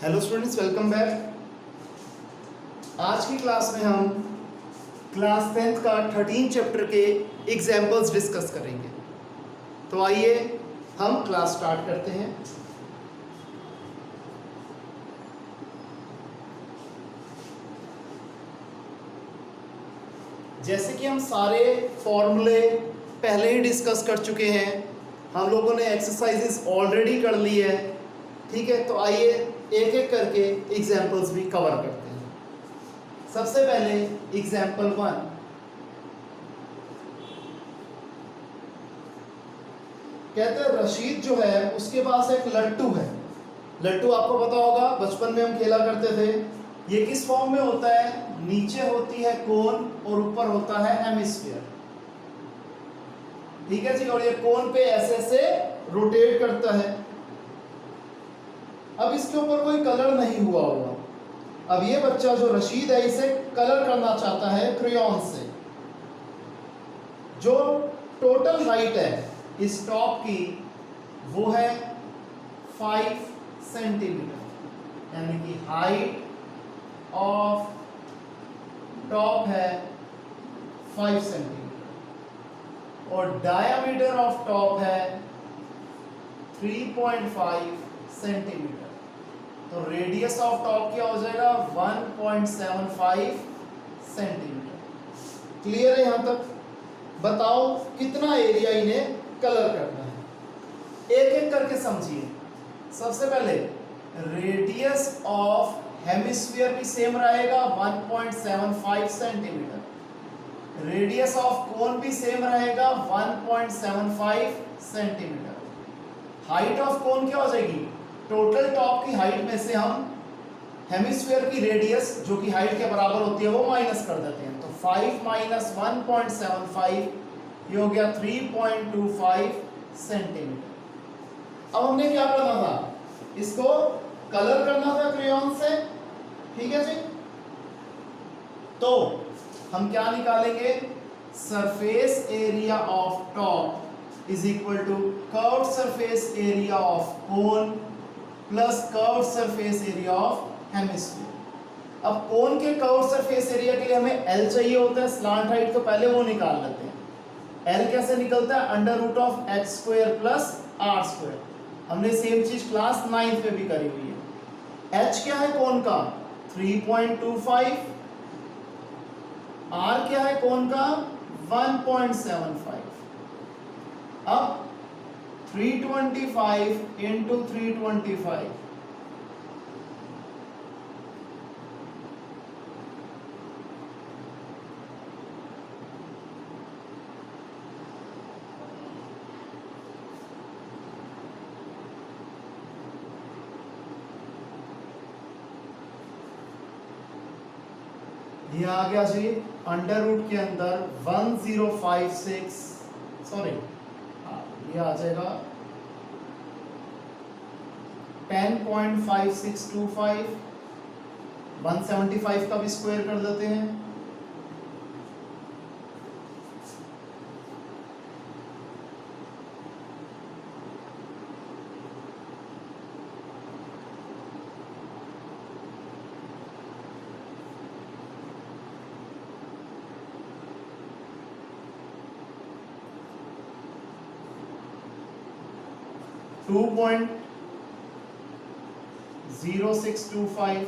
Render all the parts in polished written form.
Hello students, welcome back. आज की class में हम क्लास 10th का 13 चैप्टर के एग्जाम्पल्स डिस्कस करेंगे। तो आइए हम क्लास स्टार्ट करते हैं। जैसे कि हम सारे फॉर्मूले पहले ही डिस्कस कर चुके हैं, हम लोगों ने एक्सरसाइजेस ऑलरेडी कर ली है, ठीक है। तो आइए एक एक करके एग्जाम्पल्स भी कवर करते हैं। सबसे पहले एग्जाम्पल 1। कहते हैं रशीद जो है उसके पास एक लट्टू है। लट्टू आपको पता होगा, बचपन में हम खेला करते थे। ये किस फॉर्म में होता है? नीचे होती है कोन और ऊपर होता है हेमिस्फीयर, ठीक है जी। और ये कोन पे ऐसे ऐसे रोटेट करता है। अब इसके ऊपर कोई कलर नहीं हुआ होगा। अब ये बच्चा जो रशीद है इसे कलर करना चाहता है क्रेयॉन से। जो टोटल हाइट है इस टॉप की वो है 5 सेंटीमीटर, यानी कि हाइट ऑफ टॉप है 5 सेंटीमीटर और डायमीटर ऑफ टॉप है 3.5 सेंटीमीटर। तो रेडियस ऑफ टॉप क्या हो जाएगा? 1.75 सेंटीमीटर। क्लियर है यहां तक? बताओ कितना एरिया इन्हें कलर करना है, एक एक करके समझिए। सबसे पहले रेडियस ऑफ हेमिस्फीयर भी सेम रहेगा 1.75 सेंटीमीटर। रेडियस ऑफ कोन भी सेम रहेगा 1.75 सेंटीमीटर। हाइट ऑफ कोन क्या हो जाएगी? टोटल टॉप की हाइट में से हम हेमिस्फीयर की रेडियस जो कि हाइट के बराबर होती है वो माइनस कर देते हैं। तो 5 माइनस 1.75 ये हो गया 3.25 सेंटीमीटर। अब हमने क्या करना था? इसको कलर करना था क्रेयॉन से, ठीक है जी। तो हम क्या निकालेंगे? Surface area of top is equal to curved surface area of cone plus curved surface area of hemisphere. अब कोन के कर्व्ड सरफेस एरिया के लिए हमें L चाहिए होता है, स्लांट हाइट, तो पहले वो निकाल लेते हैं। L कैसे निकलता है? Under root of h square plus r square. हमने सेम चीज क्लास 9th में भी करी हुई है। h क्या है कोन का? 3.25। r क्या है कोन का? 1.75। अब 325 इंटू 325 ये आ गया जी अंडर रूट के अंदर 1056, सॉरी ये आ जाएगा 10.5625। 175 का भी स्क्वायर कर देते हैं। टू 2.0625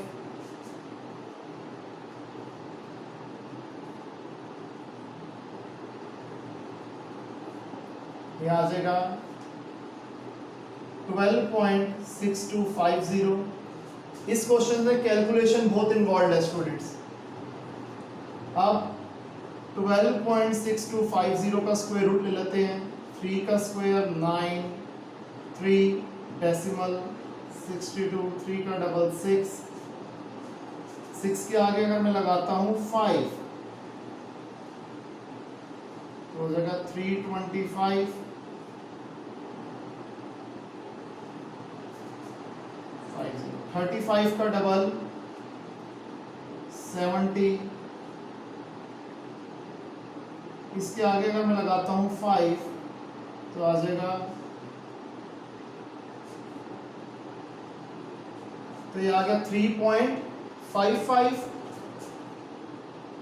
ये आ जाएगा 12.6250। इस क्वेश्चन में कैलकुलेशन बहुत इन्वॉल्व है स्टूडेंट्स। अब 12.6250 का स्क्वायर रूट ले लेते हैं। 3 का स्क्वायर 9, 3 डेसिमल 62, 3 का डबल 6, 6 के आगे अगर मैं लगाता हूं 5 तो हो जाएगा 325, 35 का डबल 70, इसके आगे अगर मैं लगाता हूं 5 तो आ जाएगा तो ये आ गया 3.55,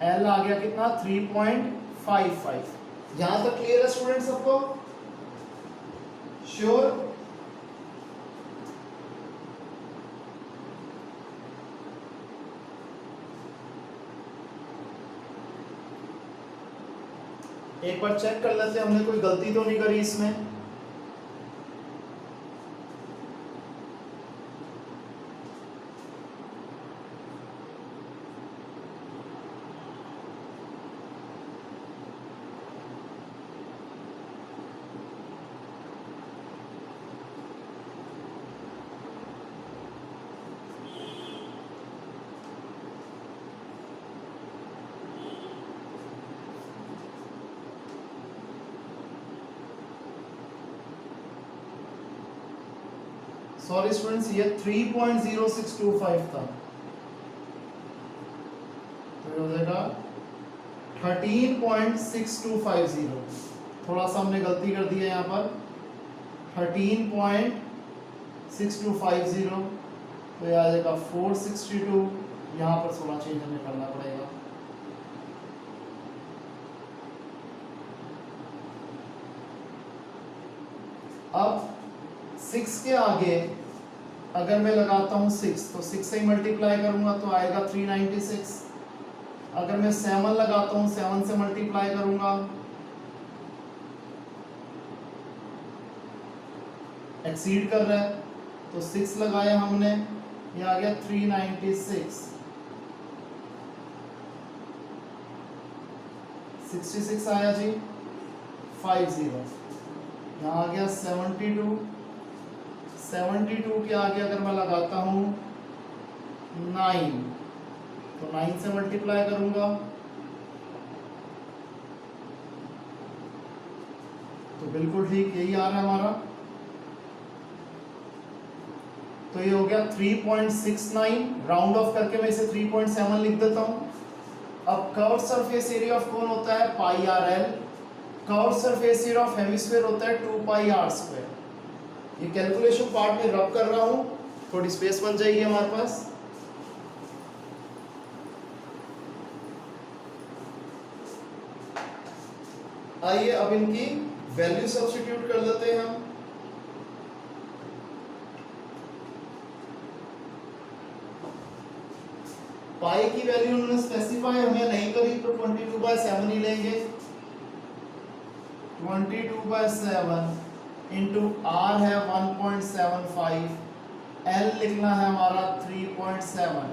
L आ गया कितना 3.55। यहां तक क्लियर है स्टूडेंट सबको? श्योर? एक बार चेक कर लेते हैं हमने कोई गलती तो नहीं करी इसमें। सॉरी स्टूडेंट्स, ये 3.0625 था, तो हो जाएगा 13.6250। थोड़ा सा हमने गलती कर दी है यहाँ पर, 13.6250, तो ये आ जाएगा 462। यहाँ पर 16 चेंज हमें करना पड़ेगा। अब 6 के आगे अगर मैं लगाता हूँ 6, तो 6 से ही मल्टीप्लाई करूंगा तो आएगा 396। अगर मैं 7 लगाता हूँ, 7 से मल्टीप्लाई करूंगा, एक्सीड कर रहा है, तो 6 लगाया हमने, ये आ गया 396। 66 आया जी, 50। यहाँ आ गया 72। 72 के आगे अगर मैं लगाता हूँ 9, तो 9 से मल्टीप्लाई करूंगा, तो बिल्कुल ठीक यही आ रहा है हमारा। तो ये हो गया 3.69। राउंड ऑफ करके मैं इसे 3.7 लिख देता हूँ। अब curve surface area of cone होता है pi are l, curve surface area of hemisphere होता है 2 पाई आर स्क्वायर। ये कैलकुलेशन पार्ट में रब कर रहा हूं, थोड़ी स्पेस बन जाएगी हमारे पास। आइए अब इनकी वैल्यू सब्स्टिट्यूट कर लेते हैं हम। पाई की वैल्यू उन्होंने स्पेसिफाई हमें नहीं करी, तो 22/7 ही लेंगे। 22/7 इंटू आर है 1.75, एल लिखना है हमारा 3.7,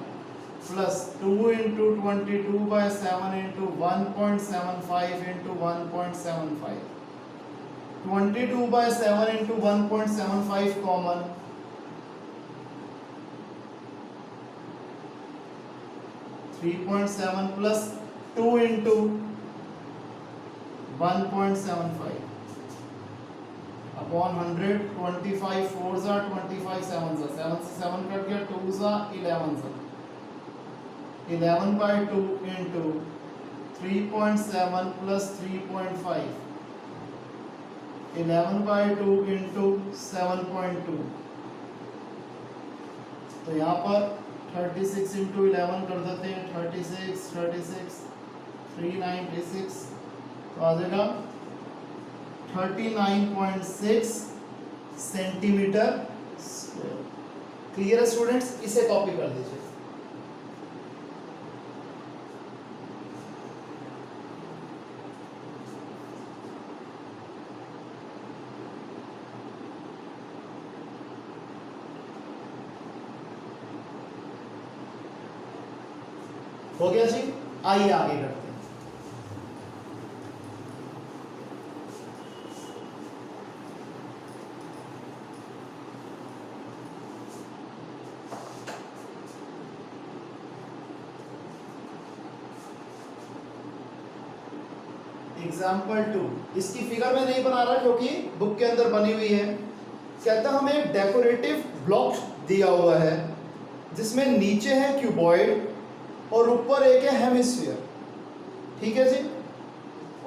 plus 2 into 22/7 into 1.75 into 1.75। 22/7 into 1.75 common, 3.7 plus 2 into 1.75 upon 100। 25 4 जा 25 7 जा, 7 से 7 कट गया, 2 जा 11 जा, 11/2 इंटू 3.7 प्लस 3.5, 11/2 इंटू 7.2। तो यहाँ पर 36 इंटू 11 कर देते हैं, 36 396, तो आ जाएगा 39.6 सेंटीमीटर स्क्वायर। क्लियर है स्टूडेंट्स? इसे कॉपी कर दीजिए। हो गया जी, आइए आगे करते हैं। एग्जाम्पल 2, इसकी फिगर में नहीं बना रहा क्योंकि बुक के अंदर बनी हुई है। कहता हमें एक डेकोरेटिव ब्लॉक दिया हुआ है जिसमें नीचे है क्यूबॉइड और ऊपर एक है हेमिस्फीयर, ठीक है जी।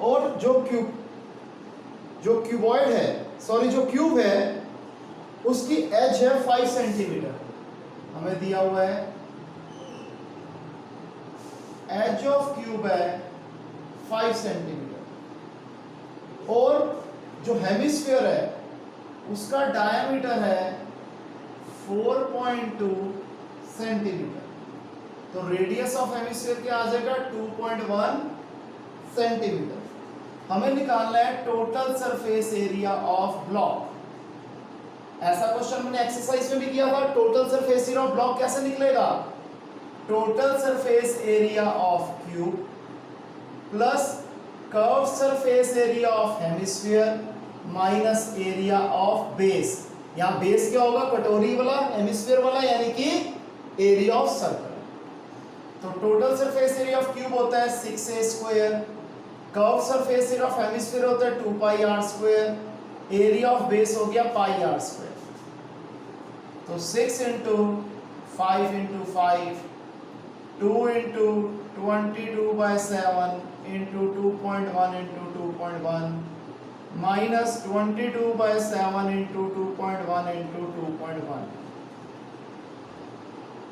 और जो क्यूबॉइड है, सॉरी जो क्यूब है, उसकी एज है 5 सेंटीमीटर, हमें दिया हुआ है एज ऑफ क्यूब है 5 सेंटीमीटर और जो हेमिस्फीयर है उसका डायमीटर है 4.2 सेंटीमीटर। तो रेडियस ऑफ हेमिस्फीयर क्या आ जाएगा 2.1 सेंटीमीटर। हमें निकालना है total surface area of block. ऐसा क्वेश्चन मैंने एक्सरसाइज में भी किया था। Total surface area of block कैसे निकलेगा? Total surface area of cube plus curve surface area of hemisphere minus area of base. यहां बेस क्या होगा? कटोरी वाला, हेमिस्फीयर वाला, यानी कि एरिया ऑफ सर्कल। तो total surface area of cube होता है 6a square, curve surface area of hemisphere होता है 2 पाई r square, area of base हो गया पाई r स्क्वायर। तो 6 into 5 into 5 2 into 22/7 into 2.1 into 2.1 minus 22/7 into 2.1 into 2.1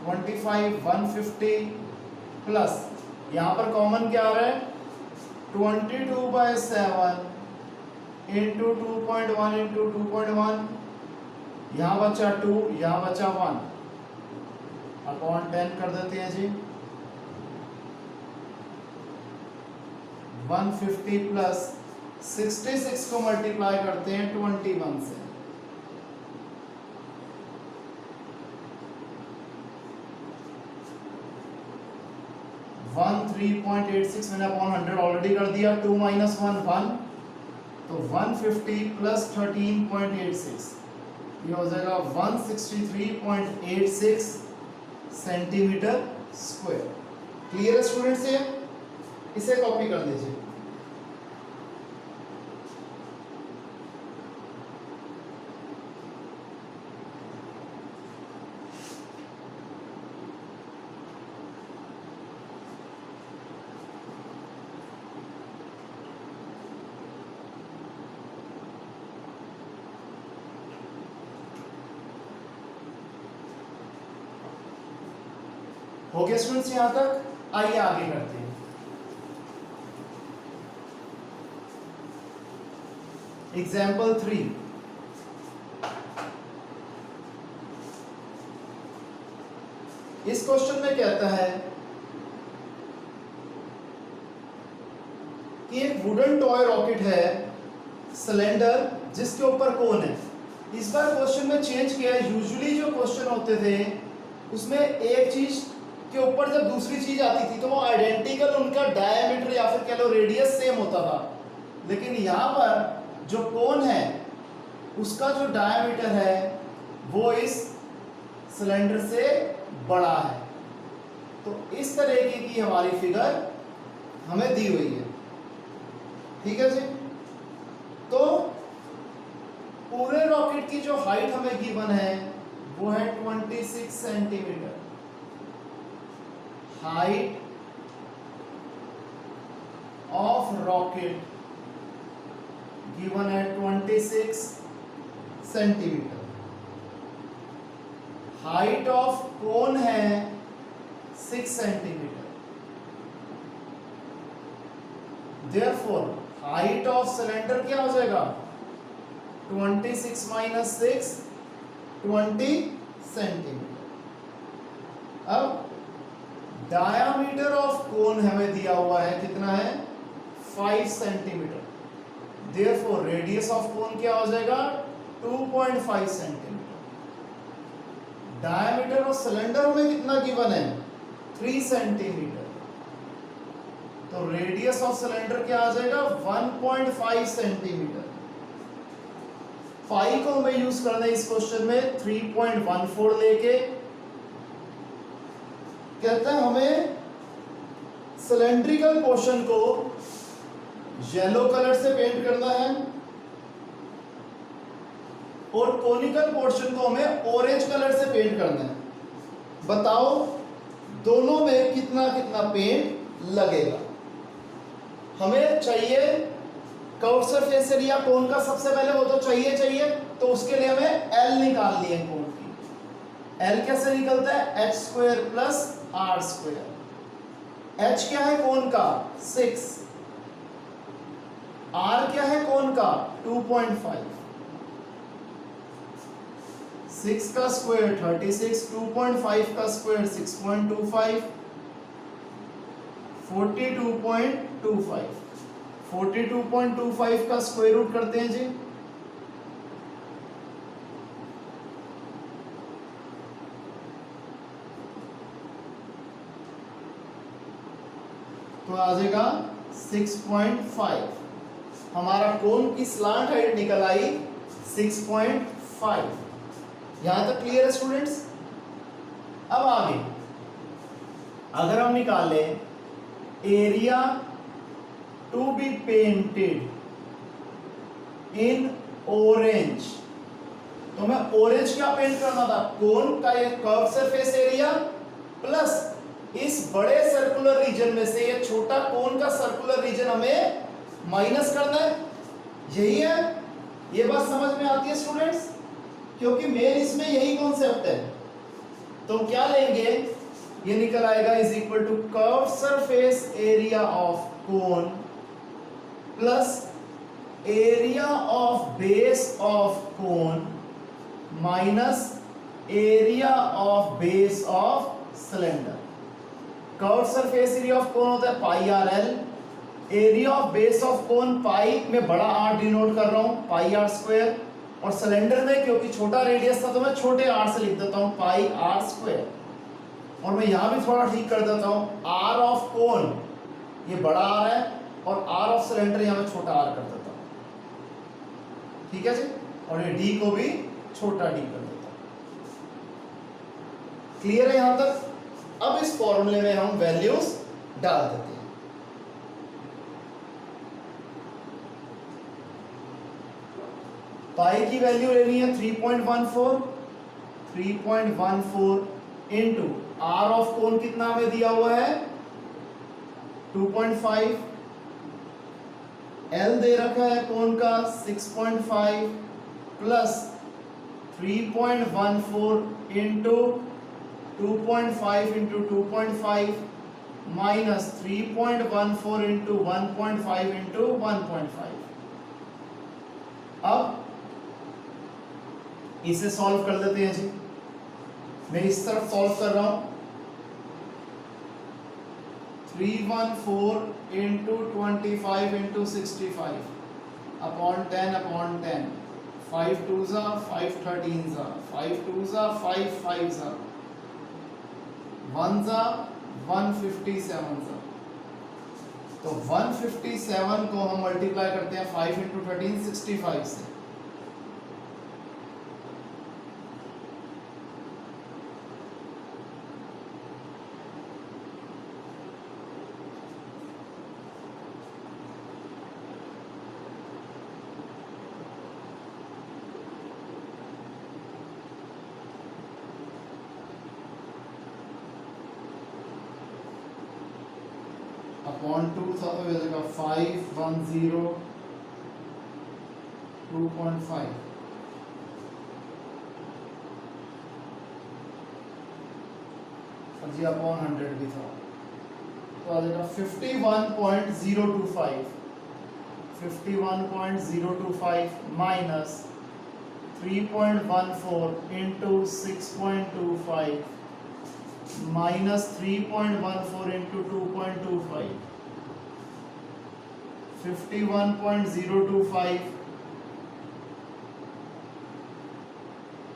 25 150 plus यहां पर कॉमन क्या आ रहा है 22/7 इंटू 2.1 इंटू 2.1, यहां बचा 2, यहां बचा 1 अपॉन 10 कर देते हैं जी। 150 प्लस 66 को मल्टीप्लाई करते हैं 21 से, वन 3.86 मैंने अपॉन 100 ऑलरेडी कर दिया। 2 माइनस 1 1, तो 150 प्लस 13.86 ये हो जाएगा 163.86 सेंटीमीटर स्क्वायर। क्लियर है स्टूडेंट्स? ये इसे कॉपी कर लीजिए। हो गया स्टूडेंट्स यहां तक? आइए आगे करते हैं। एग्जाम्पल 3, इस क्वेश्चन में कहता है कि एक वुडन टॉय रॉकेट है सिलेंडर जिसके ऊपर कोन है। इस बार क्वेश्चन में चेंज किया है। यूजुअली जो क्वेश्चन होते थे उसमें एक चीज के ऊपर जब दूसरी चीज आती थी तो वो आइडेंटिकल, उनका डायमीटर या फिर कह लो रेडियस सेम होता था। लेकिन यहाँ पर जो कोन है उसका जो डायमीटर है वो इस सिलेंडर से बड़ा है। तो इस तरीके की हमारी फिगर हमें दी हुई है। ठीक है जी। तो पूरे रॉकेट की जो हाइट हमें गिवन है वो है 26 centimetre. Height of rocket given है 26 सेंटीमीटर। हाइट ऑफ कोन है 6 centimetre. Therefore height of cylinder क्या हो जाएगा 26 माइनस 6 20 सेंटीमीटर। अब डायामीटर ऑफ कोन हमें दिया हुआ है कितना है 5 centimetre. Therefore radius of cone क्या हो जाएगा 2.5 सेंटीमीटर। डायामीटर ऑफ सिलेंडर में कितना गिवन है 3 सेंटीमीटर। तो रेडियस ऑफ सिलेंडर क्या आ जाएगा 1.5 सेंटीमीटर। पाई को हमें यूज करना है इस क्वेश्चन में 3.14 लेके। कहता है हमें सिलेंड्रिकल पोर्शन को येलो कलर से पेंट करना है और कोनिकल पोर्शन को हमें ऑरेंज कलर से पेंट करना है। बताओ दोनों में कितना कितना पेंट लगेगा। हमें चाहिए कर्व सरफेस एरिया कोन का, सबसे पहले वो तो चाहिए, तो उसके लिए हमें एल निकाल लिए कोन की। L कैसे निकलता है, H square plus R square. H क्या है कोण का 6, R क्या है कोण का 2.5, 6 का स्क्वायर 36, 2.5 का स्क्वायर 6.25, 42.25, 42.25 का स्क्वायर रूट करते हैं जी, तो आ जाएगा 6.5। हमारा कोण की स्लांट हाइट निकल आई 6.5। यहां तक क्लियर है स्टूडेंट्स। अब आगे अगर हम निकालें area to be painted in orange, तो मैं ऑरेंज क्या पेंट करना था, कोन का ये कर्व सरफेस एरिया प्लस इस बड़े सर्कुलर रीजन में से ये छोटा कोन का सर्कुलर रीजन हमें माइनस करना है। यही है, ये बात समझ में आती है स्टूडेंट्स, क्योंकि मेन इसमें यही कॉन्सेप्ट है। तो क्या लेंगे, ये निकल आएगा is equal to curve surface area of cone plus area of base of cone minus area of base of cylinder. Curve surface area of cone होता है pi are L, area of base of cone pi में बड़ा R denote कर रहा हूं pi are square, और cylinder में क्योंकि छोटा रेडियस था तो मैं छोटे आर से लिख देता हूं पाई आर स्क्वायर। और मैं यहां भी थोड़ा ठीक कर देता हूं, आर ऑफ कोन ये बड़ा आर है और आर ऑफ सिलेंडर यहां मैं छोटा आर कर देता हूं, ठीक है जी, और ये डी को भी छोटा डी कर देता हूं। क्लियर है यहां तक। अब इस फॉर्मूले में हम वैल्यूज डाल देते हैं। पाई की वैल्यू लेनी है 3.14, 3.14 इंटू आर ऑफ कोन कितना हमें दिया हुआ है 2.5, एल दे रखा है कोन का 6.5 plus 3.14 into 2.5 into 2.5 minus 3.14 into 1.5 into 1.5। अब इसे सॉल्व कर लेते हैं जी। मैं इस तरफ सॉल्व कर रहा हूं, 314 इंटू 25 इंटू 65 अपॉन 10 अपॉन 10, 5 2 जा 5 13 जा 5 2 जा 5 5 जा 1 जा 157 जा। तो 157 को हम मल्टीप्लाई करते हैं 5 इंटू 13 65 से, अपॉन 2 था तो हो जाएगा 510 2.5 और जी अपॉन 100 भी था तो आ जाएगा 51.025, 51.025 माइनस 3.14 इंटू 6.25 माइनस 3.14 इंटू 2.25, 51.025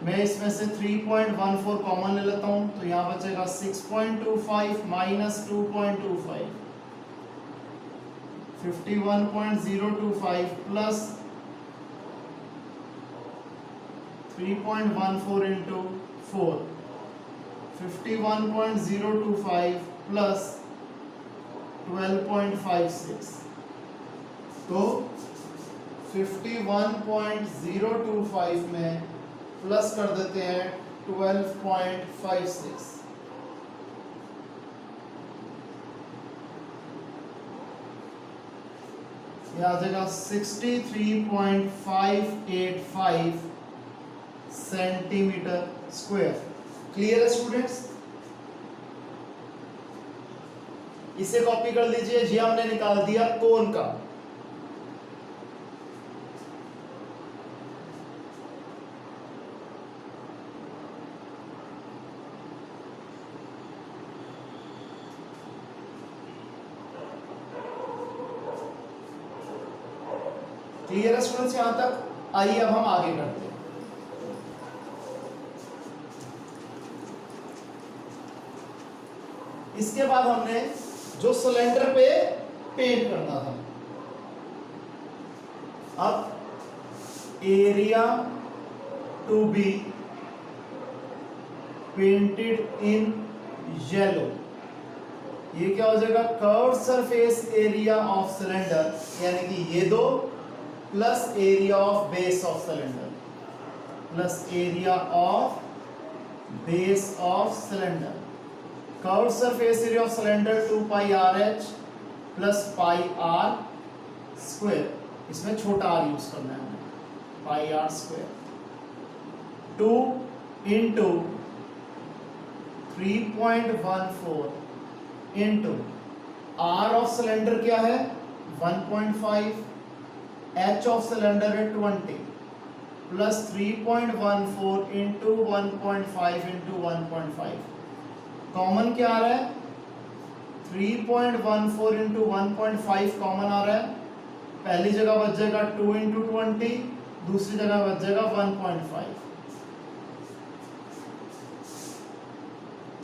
मैं इसमें से 3.14 कॉमन ले लेता हूं तो यहां बचेगा 6.25 माइनस 2.25, 51.025 प्लस 3.14 इंटू 4, 51.025 प्लस 12.56, तो 51.025 में प्लस कर देते हैं 12.56, यह आ जाएगा 63.585 सेंटीमीटर स्क्वायर। क्लियर है स्टूडेंट्स? इसे कॉपी कर लीजिए। ये हमने निकाल दिया कोन का। क्लियर है स्टूडेंट्स यहां तक? आइए अब हम आगे करते हैं। इसके बाद हमने जो सिलेंडर पे पेंट करना था, अब area to be painted in yellow, ये क्या हो जाएगा? Curve surface area of cylinder, यानी कि ये दो plus area of base of cylinder plus area of base of cylinder. Curve surface area of cylinder 2 pi R H plus pi are square, इसमें छोटा आर यूज करना है हमें, pi are square 2 into 3.14 into R of cylinder क्या है 1.5, H of cylinder है 20 plus 3.14 into 1.5 into 1.5, common क्या आ रहा है 3.14 इंटू 1.5 कॉमन आ रहा है। पहली जगह बच जाएगा 2 इंटू 20, दूसरी जगह बच जाएगा 1.5।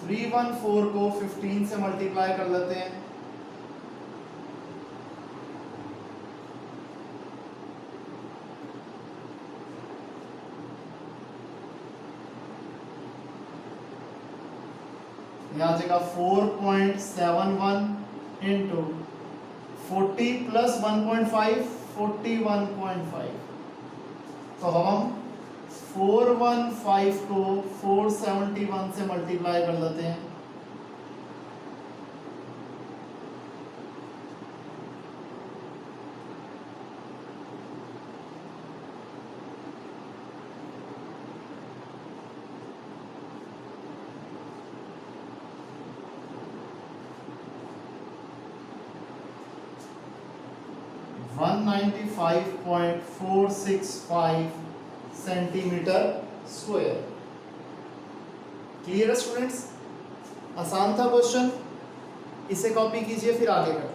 314 को 15 से मल्टीप्लाई कर लेते हैं, यहाँ जगह 4.71 इंटू 40 प्लस 1.5 41.5, तो हम 415 को 471 से मल्टीप्लाई कर लेते हैं, वन 195.465 सेंटीमीटर स्क्वायर। क्लियर है स्टूडेंट्स? आसान था क्वेश्चन, इसे कॉपी कीजिए फिर आगे करते हैं।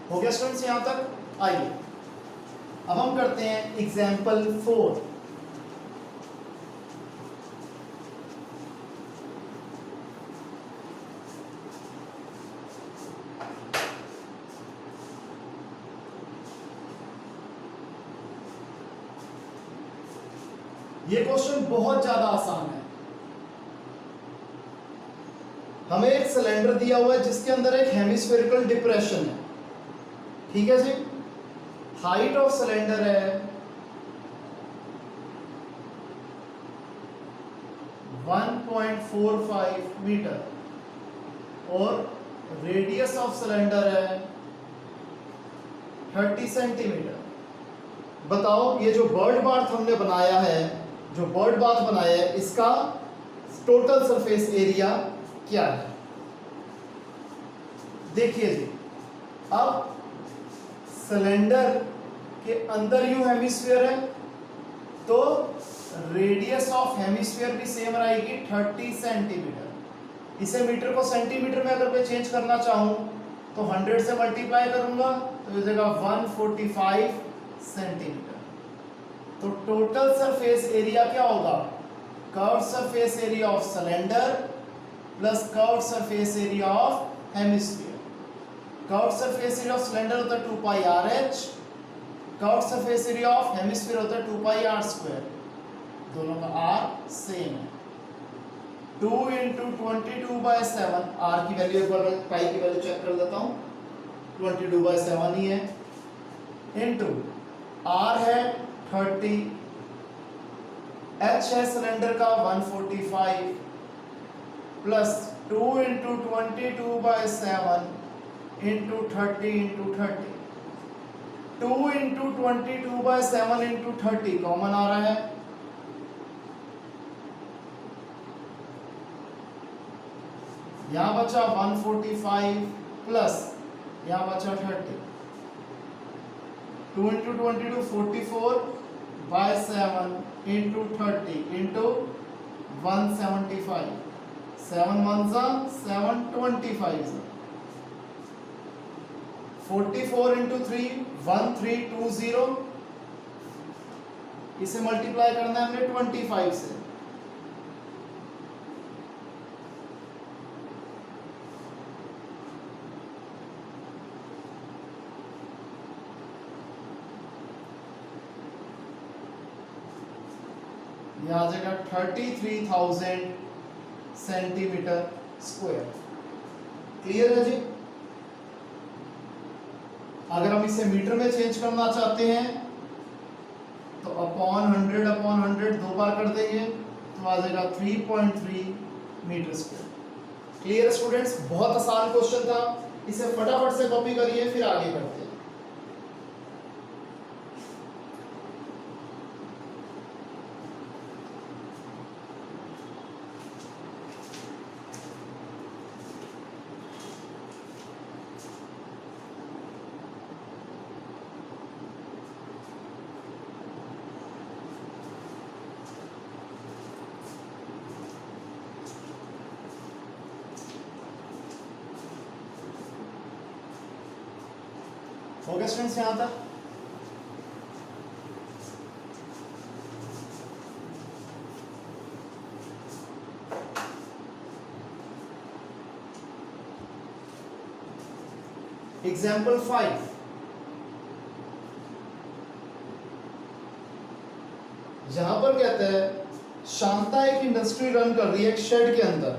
हो गया स्टूडेंट्स यहां तक? आइए अब हम करते हैं एग्जाम्पल 4। ये क्वेश्चन बहुत ज्यादा आसान है। हमें एक सिलेंडर दिया हुआ है जिसके अंदर एक हेमिस्फेरिकल डिप्रेशन है, ठीक है जी। हाइट ऑफ सिलेंडर है 1.45 मीटर और रेडियस ऑफ सिलेंडर है 30 सेंटीमीटर। बताओ ये जो बर्ड बाथ हमने बनाया है, जो बर्ड बाथ बनाया है, इसका टोटल सरफेस एरिया क्या है? देखिए जी, अब सिलेंडर के अंदर यू हेमिस्फीयर है तो रेडियस ऑफ हेमिस्फीयर भी सेम रहेगी 30 सेंटीमीटर। इसे मीटर को सेंटीमीटर में अगर मैं चेंज करना चाहूं तो 100 से मल्टीप्लाई करूंगा तो हो जाएगा 145 सेंटीमीटर। तो टोटल सरफेस एरिया क्या होगा? Curve surface area of cylinder plus curve surface area of hemisphere. Curve surface area of cylinder होता है 2 pi R H, curve surface area of hemisphere होता है 2 पाई आर स्क्वायर, दोनों का are same है। 2 into 22/7, are की value एक बार पाई की वैल्यू चेक कर देता हूँ, 22/7 ही है, इंटू आर है 30, एच है सिलेंडर का 145, plus 2 into 22/7 into 30 into 30, 2 into 22/7 into 30 common आ रहा है, यहां बचा 145 प्लस यहां बचा 30, 2 इंटू 22 44/7 इंटू 30 इंटू 175, 7 1 7 25, 44 इंटू 3 1320, इसे मल्टीप्लाई करना है हमने 25 से, यह आ जाएगा 33,000 सेंटीमीटर स्क्वायर। क्लियर है जी? अगर हम इसे मीटर में चेंज करना चाहते हैं तो अपॉन 100 दो बार कर देंगे तो आ जाएगा 3.3 मीटर स्क्वायर। Clear students? बहुत आसान क्वेश्चन था, इसे फटाफट से कॉपी करिए फिर आगे करते हैं। हो गया स्टूडेंट्स यहां तक? एग्जाम्पल 5, जहां पर कहता है शांता एक इंडस्ट्री रन कर रही है एक शेड के अंदर,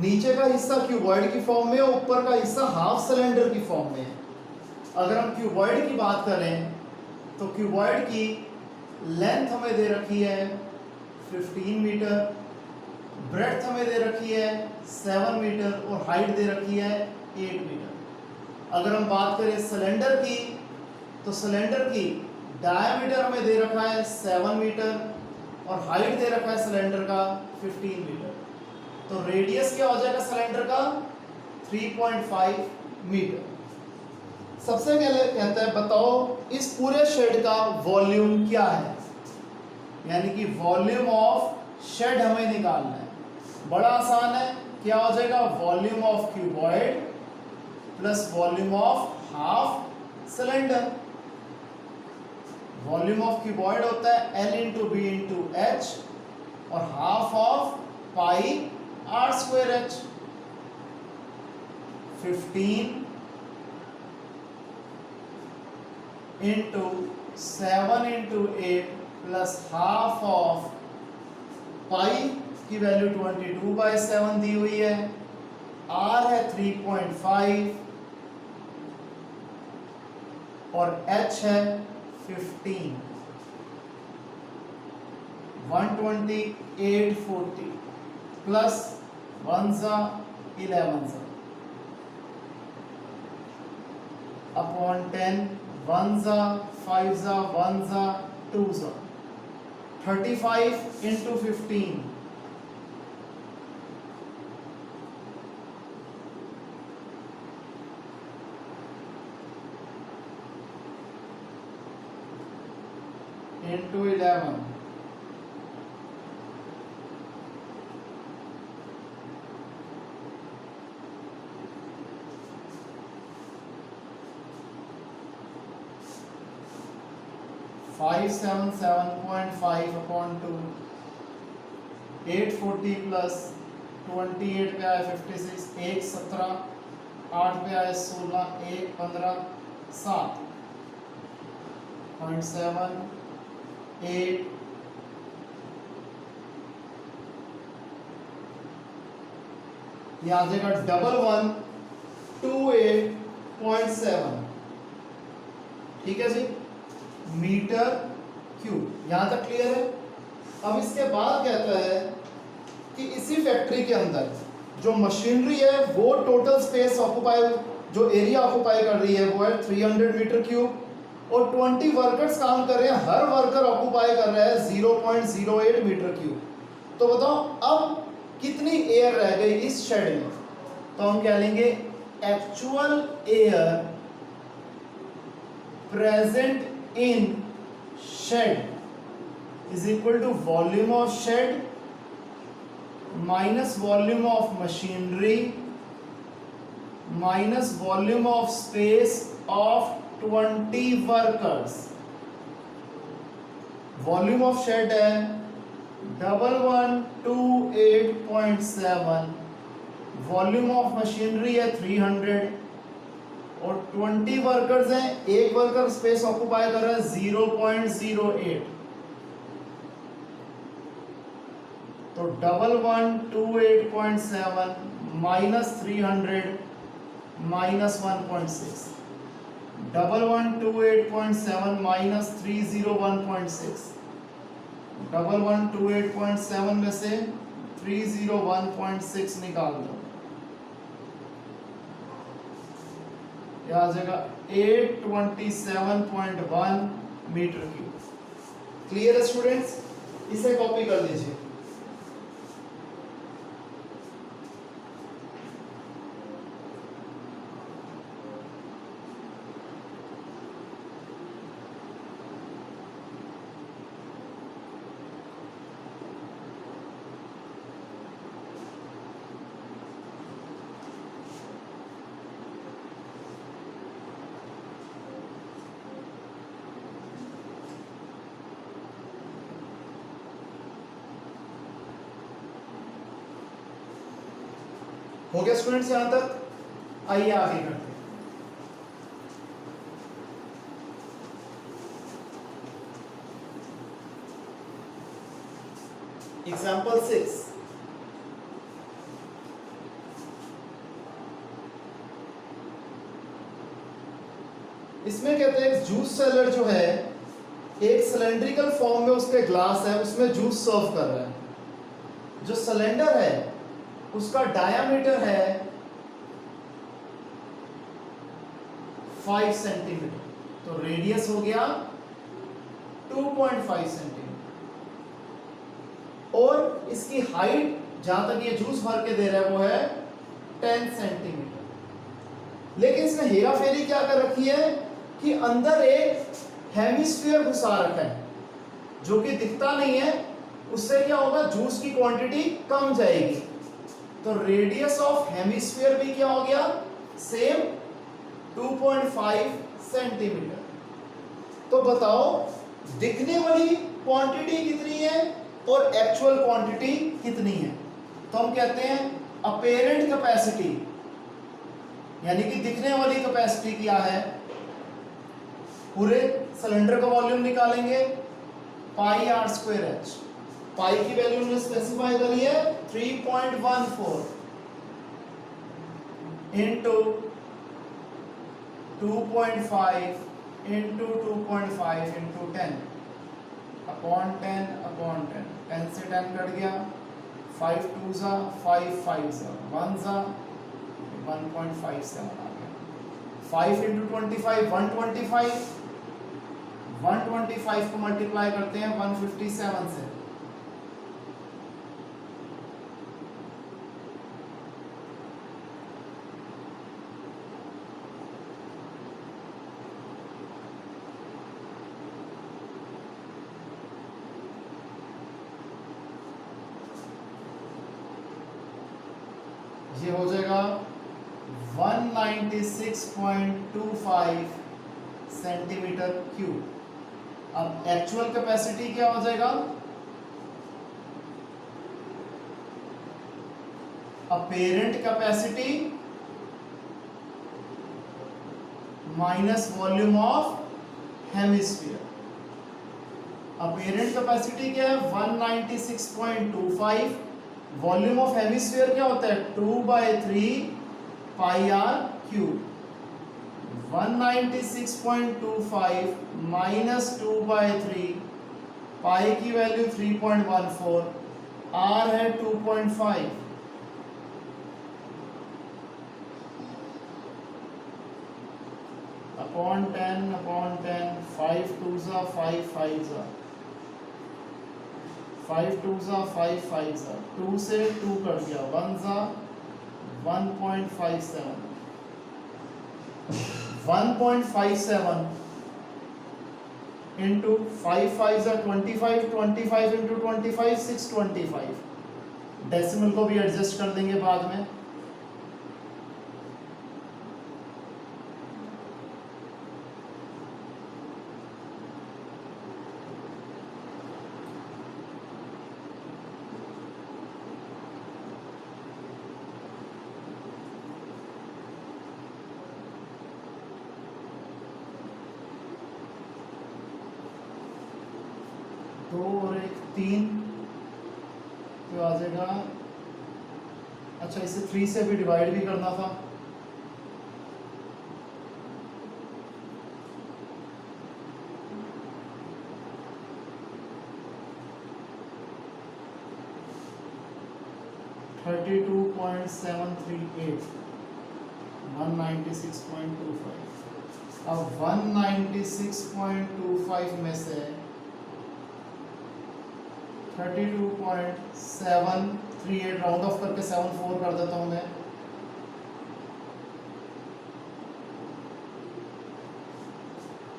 नीचे का हिस्सा क्यूबॉइड की फॉर्म में और ऊपर का हिस्सा हाफ सिलेंडर की फॉर्म में है। अगर हम क्यूबॉइड की बात करें तो क्यूबॉइड की लेंथ हमें दे रखी है 15 मीटर, ब्रेड्थ हमें दे रखी है 7 मीटर और हाइट दे रखी है 8 मीटर। अगर हम बात करें सिलेंडर की तो सिलेंडर की डायमीटर हमें दे रखा है 7 मीटर और हाइट दे रखा है सिलेंडर का 15 मीटर। तो रेडियस क्या हो जाएगा सिलेंडर का 3.5 मीटर। सबसे पहले कहता है बताओ इस पूरे शेड का वॉल्यूम क्या है, यानी कि वॉल्यूम ऑफ शेड हमें निकालना है। बड़ा आसान है, क्या हो जाएगा volume of cuboid plus volume of half cylinder. Volume of cuboid होता है L into B into H और half of pi are square H. 15 into 7 into 8 plus half of pi की वैल्यू 22/7 दी हुई है, आर है 3.5 और एच है 15। 128/40 plus 1/11 upon 10, 1/5/1/2 35 into 15 into 11 577.5 upon 2 840 plus 28 पे आया 56 1 17 8 पे आए 16, 1 15 7 0.7 8 ये आ जाएगा 1128.7, ठीक है जी, मीटर क्यूब। यहां तक क्लियर है। अब इसके बाद कहता है कि इसी फैक्ट्री के अंदर जो मशीनरी है वो टोटल स्पेस ऑक्युपाई, जो एरिया ऑक्युपाई कर रही है वो है 300 मीटर क्यूब और 20 वर्कर्स काम कर रहे हैं, हर वर्कर ऑक्युपाई कर रहा है 0.08 मीटर क्यूब। तो बताओ अब कितनी एयर रह गई इस शेड में? तो हम क्या लेंगे, actual air present in shed is equal to volume of shed minus volume of machinery minus volume of space of 20 workers. Volume of shed है 1128.7, वॉल्यूम ऑफ मशीनरी है 300 और 20 वर्कर्स हैं, एक वर्कर स्पेस ऑक्युपाई कर रहा है 0.08। तो 1128.7 minus 300 minus 1.6, 1128.7 minus 301.6, 1128.7 में से 301.6 निकाल दो, यह आ जाएगा 827.1 मीटर क्यूब। क्लियर है स्टूडेंट्स? इसे कॉपी कर लीजिए। हो गया स्टूडेंट्स यहां तक? आइए आगे करते हैं। एग्जाम्पल 6, इसमें कहते हैं जूस सेलर जो है एक सिलेंड्रिकल फॉर्म में उसके ग्लास है, उसमें जूस सर्व कर रहा है। जो सिलेंडर है उसका डायामीटर है 5 सेंटीमीटर, तो रेडियस हो गया 2.5 सेंटीमीटर और इसकी हाइट जहां तक ये जूस भर के दे रहा है वो है 10 सेंटीमीटर। लेकिन इसने हेरा फेरी क्या कर रखी है कि अंदर एक हेमिस्फीयर घुसा रखा है जो कि दिखता नहीं है, उससे क्या होगा, जूस की क्वांटिटी कम जाएगी। तो रेडियस ऑफ हेमिस्फीयर भी क्या हो गया, सेम 2.5 सेंटीमीटर। तो बताओ दिखने वाली क्वांटिटी कितनी है और एक्चुअल क्वांटिटी कितनी है? तो हम कहते हैं अपेरेंट कैपेसिटी, यानी कि दिखने वाली कैपेसिटी क्या है, पूरे सिलेंडर का वॉल्यूम निकालेंगे पाई आर स्क्वायर एच। पाई की वैल्यू हमने स्पेसिफाई करी है 3.14 into 2.5 into 2.5 into 10 upon 10 upon 10, 10 से 10 कट गया, 5 2 जा 5 5 जा 1 जा 1.57 आ गया। 5 इंटू 25 125, 125 को मल्टीप्लाई करते हैं 157 से, ये हो जाएगा 196.25 सेंटीमीटर क्यूब। अब एक्चुअल कैपेसिटी क्या हो जाएगा, apparent capacity minus volume of hemisphere. Apparent capacity क्या है 196.25, वॉल्यूम ऑफ हेमिस्फीयर क्या होता है 2/3 पाई आर क्यूब। 196.25 माइनस 2/3, पाई की वैल्यू 3.14, आर है 2.5, अपॉन 10 अपॉन 10, 5 2 जा 5 5 जा 5 2 जा 5 5 जा 2 से 2 कर दिया 1 जा 1.57, 1.57 इंटू 5 5 जा 25, 25 इंटू 25 625। डेसिमल को भी एडजस्ट कर देंगे बाद में। दो और एक 3 तो आ जाएगा। अच्छा इसे 3 से भी डिवाइड भी करना था, (32.738) 196.25। अब 196.25 में से 32.738 राउंड ऑफ करके 74 कर देता हूं मैं।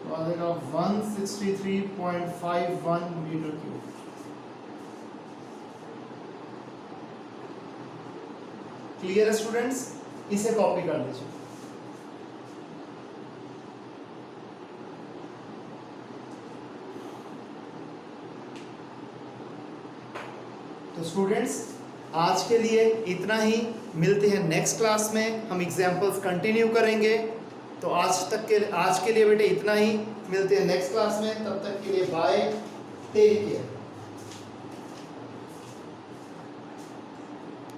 तो आ जाएगा 163.51 मीटर क्यूब। क्लियर है स्टूडेंट्स? इसे कॉपी कर लीजिए। तो स्टूडेंट्स आज के लिए इतना ही, मिलते हैं नेक्स्ट क्लास में, हम एग्जांपल्स कंटिन्यू करेंगे। तो आज के लिए बेटे इतना ही, मिलते हैं नेक्स्ट क्लास में, तब तक के लिए बाय, टेक केयर।